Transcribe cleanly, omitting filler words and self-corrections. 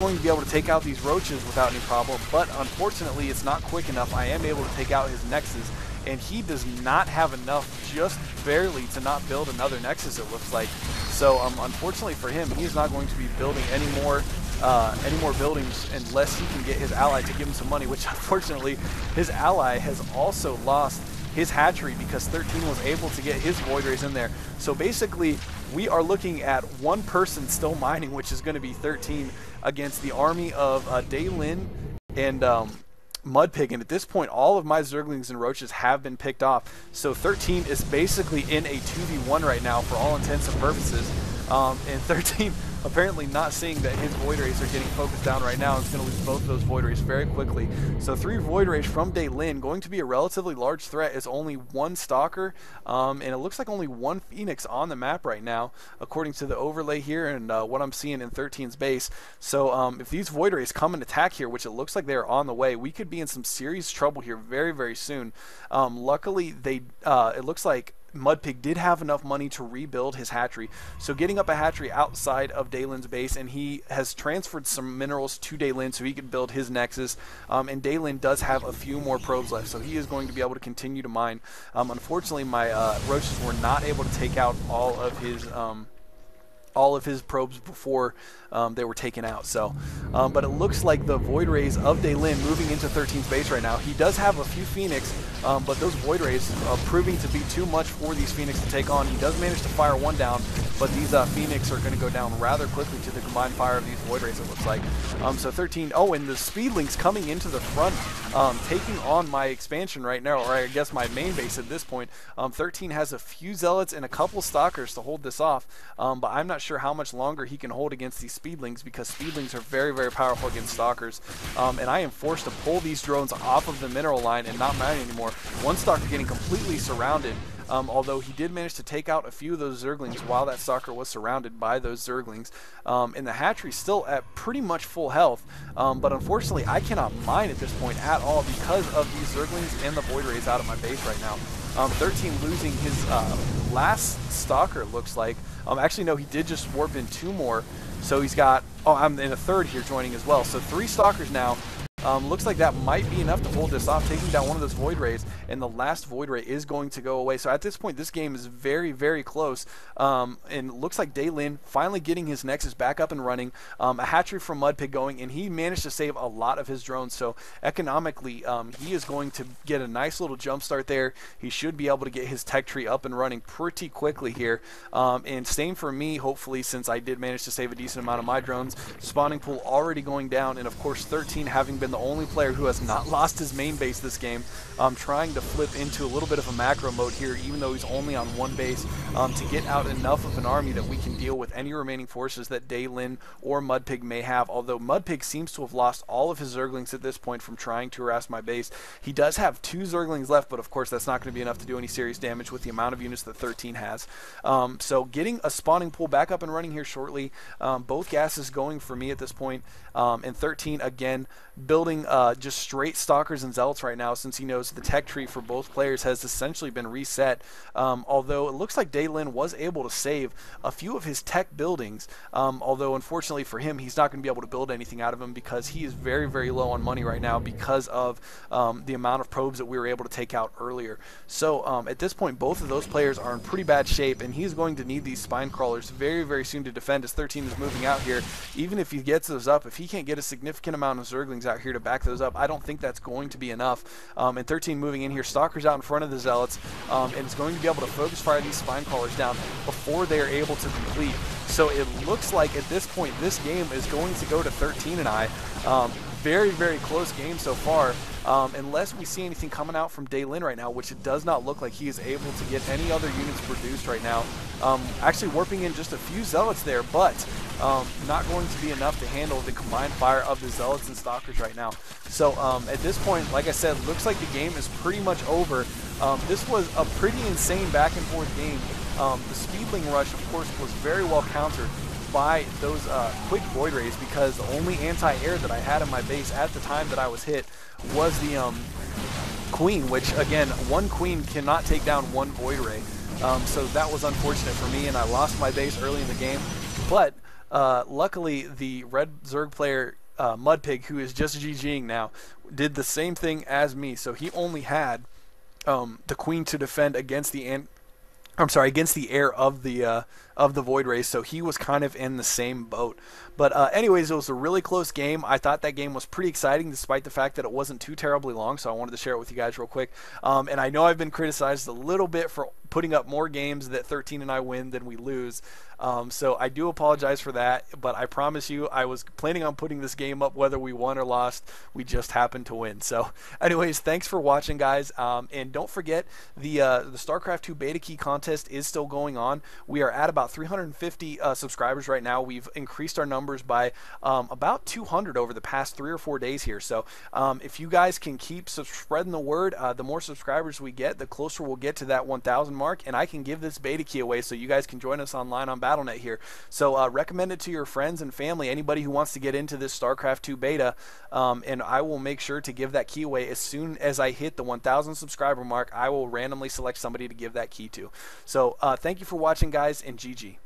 going to be able to take out these roaches without any problem, but unfortunately it's not quick enough. I am able to take out his nexus, and he does not have enough, just barely, to not build another nexus, it looks like. So unfortunately for him, he's not going to be building any more buildings unless he can get his ally to give him some money, which unfortunately his ally has also lost his hatchery because 13 was able to get his void rays in there. So basically we are looking at one person still mining, which is going to be 13 against the army of Daelin and Mudpig, and at this point all of my Zerglings and Roaches have been picked off. So 13 is basically in a 2v1 right now for all intents and purposes, and 13 apparently not seeing that his Void Rays are getting focused down right now. It's going to lose both of those Void Rays very quickly. So 3 Void Rays from Daelin, going to be a relatively large threat. Is only 1 Stalker, and it looks like only 1 Phoenix on the map right now, according to the overlay here and what I'm seeing in 13's base. So if these Void Rays come and attack here, which it looks like they're on the way, we could be in some serious trouble here very, very soon. Luckily, it looks like Mudpig did have enough money to rebuild his hatchery, so getting up a hatchery outside of Daelin's base, and he has transferred some minerals to Daelin so he can build his nexus, and Daelin does have a few more probes left, so he is going to be able to continue to mine. Unfortunately, my roaches were not able to take out all of his probes before they were taken out. So, but it looks like the Void Rays of Daelin moving into 13's base right now. He does have a few Phoenix, but those Void Rays are proving to be too much for these Phoenix to take on. He does manage to fire 1 down, but these Phoenix are going to go down rather quickly to the combined fire of these Void Rays, it looks like. So 13, oh, and the Speedlings coming into the front, taking on my expansion right now, or I guess my main base at this point. 13 has a few Zealots and a couple Stalkers to hold this off, but I'm not sure how much longer he can hold against these Speedlings, because Speedlings are very, very powerful against Stalkers, and I am forced to pull these drones off of the mineral line and not mine anymore. 1 Stalker getting completely surrounded, although he did manage to take out a few of those Zerglings while that Stalker was surrounded by those Zerglings, and the hatchery still at pretty much full health, but unfortunately I cannot mine at this point at all because of these Zerglings and the Void Rays out of my base right now. 13 losing his last Stalker, looks like. Actually, no, he did just warp in 2 more, so he's got, oh, I'm in a 3rd here joining as well. So 3 Stalkers now. Looks like that might be enough to hold this off, taking down one of those Void Rays, and the last Void Ray is going to go away. So at this point, this game is very, very close, and looks like Daelin finally getting his Nexus back up and running, a hatchery from Mudpig going, and he managed to save a lot of his drones. So economically, he is going to get a nice little jump start there. He should be able to get his tech tree up and running pretty quickly here, and same for me, hopefully, since I did manage to save a decent amount of my drones. Spawning pool already going down, and of course 13 having been the only player who has not lost his main base this game, trying to flip into a little bit of a macro mode here, even though he's only on 1 base, to get out enough of an army that we can deal with any remaining forces that Daelin or Mudpig may have. Although Mudpig seems to have lost all of his Zerglings at this point from trying to harass my base. He does have 2 Zerglings left, but of course that's not going to be enough to do any serious damage with the amount of units that 13 has. So getting a spawning pool back up and running here shortly. Both gases going for me at this point, and 13 again building just straight Stalkers and Zealots right now, since he knows the tech tree for both players has essentially been reset, although it looks like Daelin was able to save a few of his tech buildings, although unfortunately for him, he's not going to be able to build anything out of them because he is very, very low on money right now because of the amount of probes that we were able to take out earlier. So at this point, both of those players are in pretty bad shape, and he's going to need these spine crawlers very, very soon to defend as 13 is moving out here. Even if he gets those up, if he can't get a significant amount of Zerglings out here to back those up, I don't think that's going to be enough. And 13 moving in here, Stalkers out in front of the Zealots, and it's going to be able to focus fire these spine crawlers down before they are able to complete. So it looks like at this point this game is going to go to 13 and I. Very, very close game so far, unless we see anything coming out from Daelin right now, which it does not look like he is able to get any other units produced right now. Actually warping in just a few Zealots there, but not going to be enough to handle the combined fire of the Zealots and Stalkers right now. So at this point, like I said, looks like the game is pretty much over. This was a pretty insane back and forth game. The Speedling rush, of course, was very well countered by those quick Void Rays, because the only anti-air that I had in my base at the time that I was hit was the Queen, which again, 1 Queen cannot take down 1 Void Ray. So that was unfortunate for me, and I lost my base early in the game. But Luckily, the red Zerg player Mudpig, who is just GGing now, did the same thing as me. So he only had the queen to defend against the against the heir of the Void Race, so he was kind of in the same boat. But anyways, it was a really close game. I thought that game was pretty exciting, despite the fact that it wasn't too terribly long. So I wanted to share it with you guys real quick. And I know I've been criticized a little bit for putting up more games that 13 and I win than we lose. So I do apologize for that, but I promise you I was planning on putting this game up whether we won or lost. We just happened to win. So anyways, thanks for watching, guys. And don't forget, the StarCraft 2 beta key contest is still going on. We are at about 350 subscribers right now. We've increased our numbers by about 200 over the past 3 or 4 days here. So if you guys can keep spreading the word, the more subscribers we get, the closer we'll get to that 1,000 mark, and I can give this beta key away so you guys can join us online on Battle.net here. So recommend it to your friends and family, anybody who wants to get into this StarCraft 2 beta, and I will make sure to give that key away as soon as I hit the 1,000 subscriber mark. I will randomly select somebody to give that key to. So thank you for watching, guys, and GG.